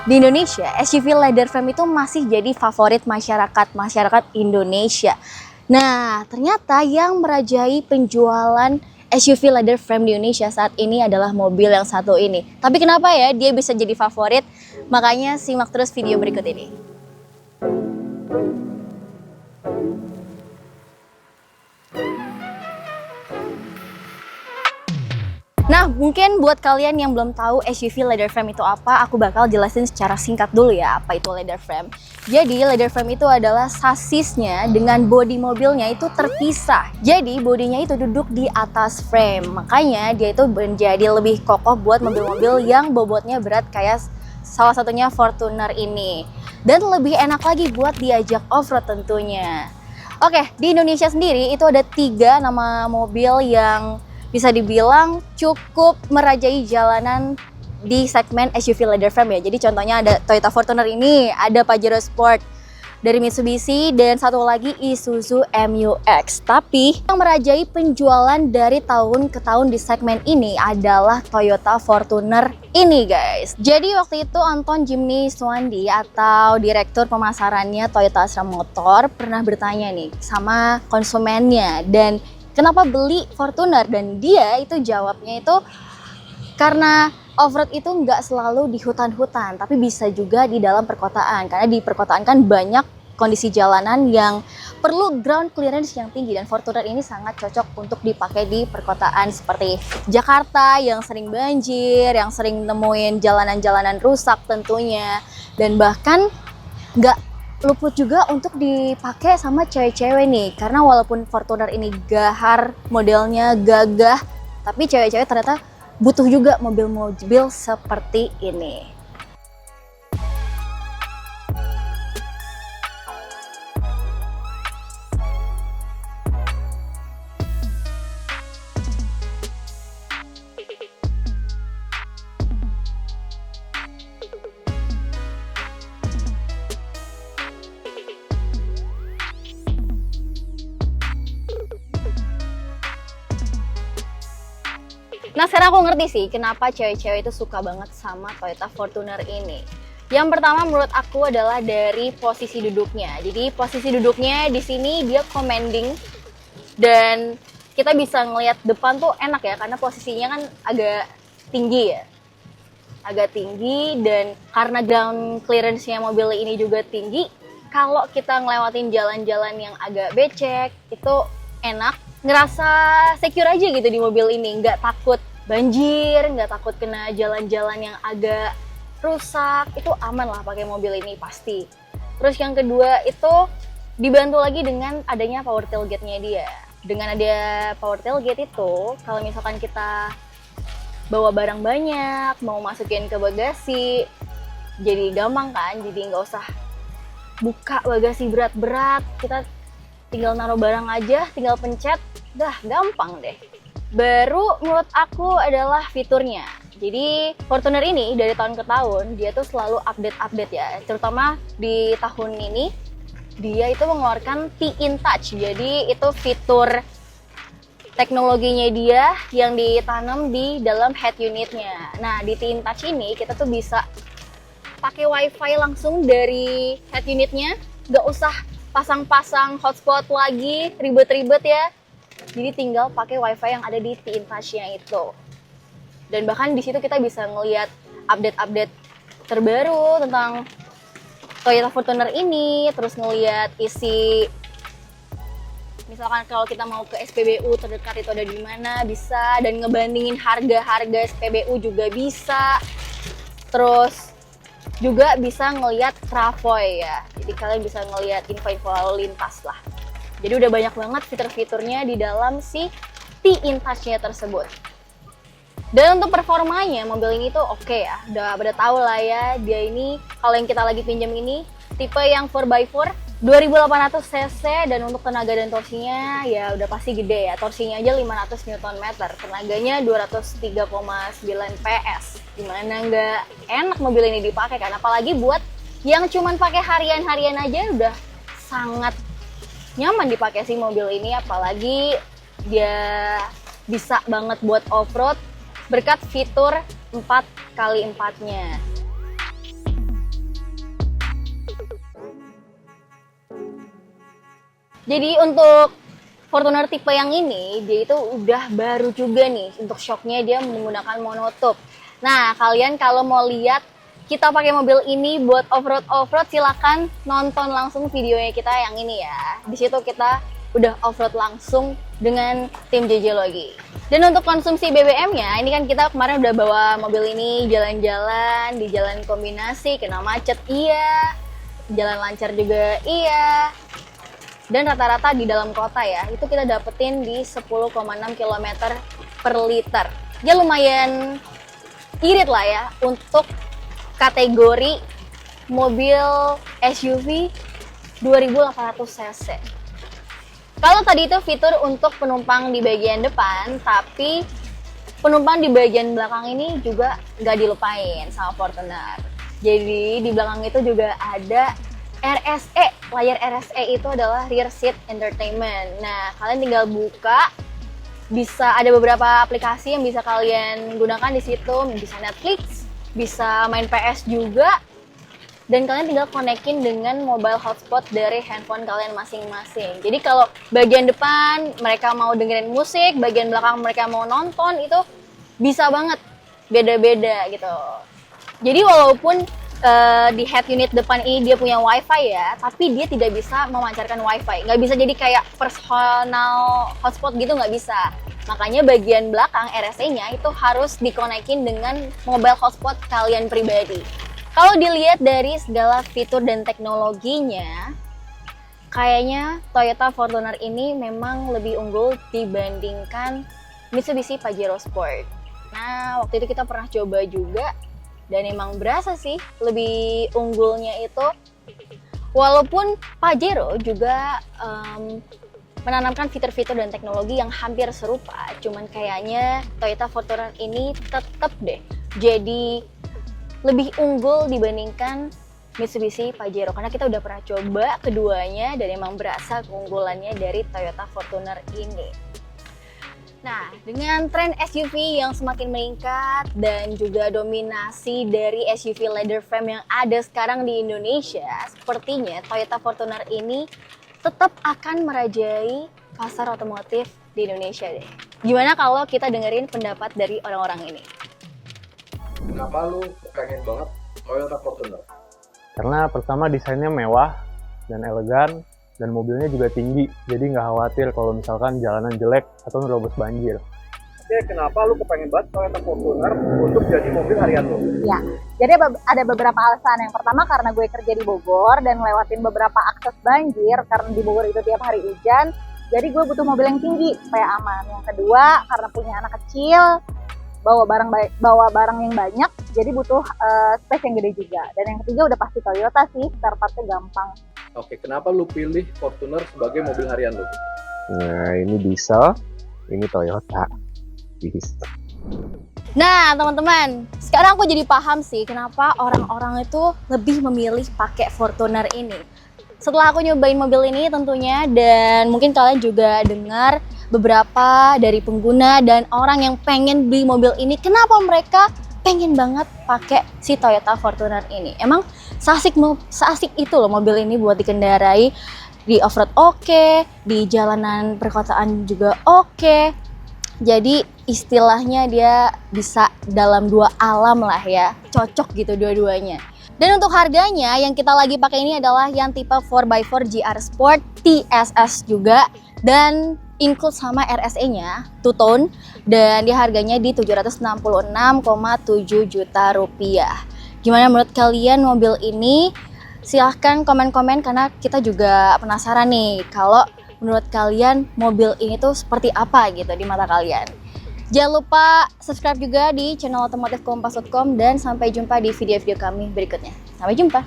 Di Indonesia, SUV leather frame itu masih jadi favorit masyarakat Indonesia. Nah, ternyata yang merajai penjualan SUV leather frame di Indonesia saat ini adalah mobil yang satu ini. Tapi kenapa ya dia bisa jadi favorit? Makanya simak terus video berikut ini. Nah, mungkin buat kalian yang belum tahu SUV leather frame itu apa, aku bakal jelasin secara singkat dulu ya apa itu leather frame. Jadi, leather frame itu adalah sasisnya dengan bodi mobilnya itu terpisah. Jadi, bodinya itu duduk di atas frame. Makanya dia itu menjadi lebih kokoh buat mobil-mobil yang bobotnya berat kayak salah satunya Fortuner ini. Dan lebih enak lagi buat diajak off-road tentunya. Oke, di Indonesia sendiri itu ada 3 nama mobil yang bisa dibilang cukup merajai jalanan di segmen SUV leather frame ya. Jadi contohnya ada Toyota Fortuner ini, ada Pajero Sport dari Mitsubishi, dan satu lagi Isuzu MU-X. Tapi yang merajai penjualan dari tahun ke tahun di segmen ini adalah Toyota Fortuner ini guys. Jadi waktu itu Anton Jimny Suwandi atau direktur pemasarannya Toyota Astra Motor pernah bertanya nih sama konsumennya, dan kenapa beli Fortuner? Dan dia itu jawabnya itu karena off-road itu nggak selalu di hutan-hutan, tapi bisa juga di dalam perkotaan. Karena di perkotaan kan banyak kondisi jalanan yang perlu ground clearance yang tinggi, dan Fortuner ini sangat cocok untuk dipakai di perkotaan seperti Jakarta yang sering banjir, yang sering nemuin jalanan-jalanan rusak tentunya, dan bahkan nggak luput juga untuk dipakai sama cewek-cewek nih. Karena walaupun Fortuner ini gahar, modelnya gagah, tapi cewek-cewek ternyata butuh juga mobil-mobil seperti ini. Nah, sekarang aku ngerti sih kenapa cewek-cewek itu suka banget sama Toyota Fortuner ini. Yang pertama menurut aku adalah dari posisi duduknya. Jadi posisi duduknya di sini dia commanding, dan kita bisa ngelihat depan tuh enak ya, karena posisinya kan agak tinggi ya. Agak tinggi, dan karena ground clearance-nya mobil ini juga tinggi, kalau kita ngelewatin jalan-jalan yang agak becek, itu enak. Ngerasa secure aja gitu di mobil ini, nggak takut banjir, nggak takut kena jalan-jalan yang agak rusak, itu aman lah pakai mobil ini pasti. Terus yang kedua itu dibantu lagi dengan adanya power tailgate-nya dia. Dengan ada power tailgate itu, kalau misalkan kita bawa barang banyak, mau masukin ke bagasi, jadi gampang kan, jadi nggak usah buka bagasi berat-berat, kita tinggal naruh barang aja, tinggal pencet, dah gampang deh. Baru menurut aku adalah fiturnya. Jadi Fortuner ini dari tahun ke tahun dia tuh selalu update ya. Terutama di tahun ini dia itu mengeluarkan T-InTouch. Jadi itu fitur teknologinya dia yang ditanam di dalam head unitnya. Nah di T-InTouch ini kita tuh bisa pakai wifi langsung dari head unitnya, nggak usah pasang-pasang hotspot lagi, ribet-ribet ya. Jadi tinggal pakai wifi yang ada di T-InTouch-nya itu. Dan bahkan di situ kita bisa ngelihat update-update terbaru tentang Toyota Fortuner ini, terus ngelihat isi, misalkan kalau kita mau ke SPBU terdekat itu ada di mana, bisa, dan ngebandingin harga-harga SPBU juga bisa. Terus juga bisa ngelihat travoy ya, jadi kalian bisa ngelihat info-info lalu lintas lah. Jadi udah banyak banget fitur-fiturnya di dalam si T-InTouch-nya tersebut. Dan untuk performanya mobil ini tuh oke ya, udah tahu lah ya, dia ini kalau yang kita lagi pinjam ini tipe yang 4x4 2800 cc, dan untuk tenaga dan torsinya ya udah pasti gede ya. Torsinya aja 500 Nm, tenaganya 203,9 PS. Gimana nggak enak mobil ini dipakai kan? Apalagi buat yang cuman pakai harian-harian aja udah sangat nyaman dipakai sih mobil ini. Apalagi dia bisa banget buat off-road berkat fitur 4x4-nya. Jadi untuk Fortuner tipe yang ini, dia itu udah baru juga nih. Untuk shocknya dia menggunakan monotop. Nah, kalian kalau mau lihat kita pakai mobil ini buat off-road, silakan nonton langsung videonya kita yang ini ya. Di situ kita udah off-road langsung dengan tim JJ Logi. Dan untuk konsumsi BBM-nya, ini kan kita kemarin udah bawa mobil ini jalan-jalan, di jalan kombinasi, kena macet iya, jalan lancar juga iya. Dan rata-rata di dalam kota ya, itu kita dapetin di 10,6 km per liter. Ya lumayan irit lah ya untuk kategori mobil SUV 2800 cc. Kalau tadi itu fitur untuk penumpang di bagian depan, tapi penumpang di bagian belakang ini juga nggak dilupain sama Fortuner. Jadi di belakang itu juga ada RSE, layar RSE itu adalah Rear Seat Entertainment. Nah, kalian tinggal buka, bisa ada beberapa aplikasi yang bisa kalian gunakan di situ, bisa Netflix, bisa main PS juga, dan kalian tinggal konekin dengan mobile hotspot dari handphone kalian masing-masing. Jadi kalau bagian depan mereka mau dengerin musik, bagian belakang mereka mau nonton, itu bisa banget, beda-beda gitu. Jadi walaupun di head unit depan ini dia punya wifi ya, tapi dia tidak bisa memancarkan wifi. Nggak bisa jadi kayak personal hotspot gitu, nggak bisa. Makanya bagian belakang RSE-nya itu harus dikonekin dengan mobile hotspot kalian pribadi. Kalau dilihat dari segala fitur dan teknologinya, kayaknya Toyota Fortuner ini memang lebih unggul dibandingkan Mitsubishi Pajero Sport. Nah, waktu itu kita pernah coba juga, dan emang berasa sih lebih unggulnya itu. Walaupun Pajero juga menanamkan fitur-fitur dan teknologi yang hampir serupa, cuman kayaknya Toyota Fortuner ini tetap deh jadi lebih unggul dibandingkan Mitsubishi Pajero, karena kita udah pernah coba keduanya dan emang berasa keunggulannya dari Toyota Fortuner ini. Nah, dengan tren SUV yang semakin meningkat dan juga dominasi dari SUV leather frame yang ada sekarang di Indonesia, sepertinya Toyota Fortuner ini tetap akan merajai pasar otomotif di Indonesia deh. Gimana kalau kita dengerin pendapat dari orang-orang ini? Kenapa lu pengen banget Toyota Fortuner? Karena pertama desainnya mewah dan elegan, dan mobilnya juga tinggi, jadi nggak khawatir kalau misalkan jalanan jelek atau nerobos banjir. Oke, kenapa lu kepengen banget Toyota Fortuner untuk jadi mobil harian lu? Ya, jadi ada beberapa alasan. Yang pertama karena gue kerja di Bogor dan lewatin beberapa akses banjir, karena di Bogor itu tiap hari hujan, jadi gue butuh mobil yang tinggi supaya aman. Yang kedua karena punya anak kecil, bawa barang yang banyak, jadi butuh space yang gede juga. Dan yang ketiga udah pasti Toyota sih, spare partnya gampang. Oke, kenapa lu pilih Fortuner sebagai mobil harian lu? Nah, ini diesel, ini Toyota. Diesel. Nah, teman-teman, sekarang aku jadi paham sih kenapa orang-orang itu lebih memilih pakai Fortuner ini. Setelah aku nyobain mobil ini tentunya, dan mungkin kalian juga dengar beberapa dari pengguna dan orang yang pengen beli mobil ini, kenapa mereka pengen banget pakai si Toyota Fortuner ini. Emang seasik itu loh mobil ini buat dikendarai, di off-road oke, di jalanan perkotaan juga oke. Jadi istilahnya dia bisa dalam dua alam lah ya, cocok gitu dua-duanya. Dan untuk harganya yang kita lagi pakai ini adalah yang tipe 4x4 GR Sport TSS juga, dan include sama RSE-nya, two-tone, dan dia harganya di 766,7 juta rupiah. Gimana menurut kalian mobil ini? Silahkan komen-komen karena kita juga penasaran nih kalau menurut kalian mobil ini tuh seperti apa gitu di mata kalian. Jangan lupa subscribe juga di channel otomotifkompas.com dan sampai jumpa di video-video kami berikutnya. Sampai jumpa!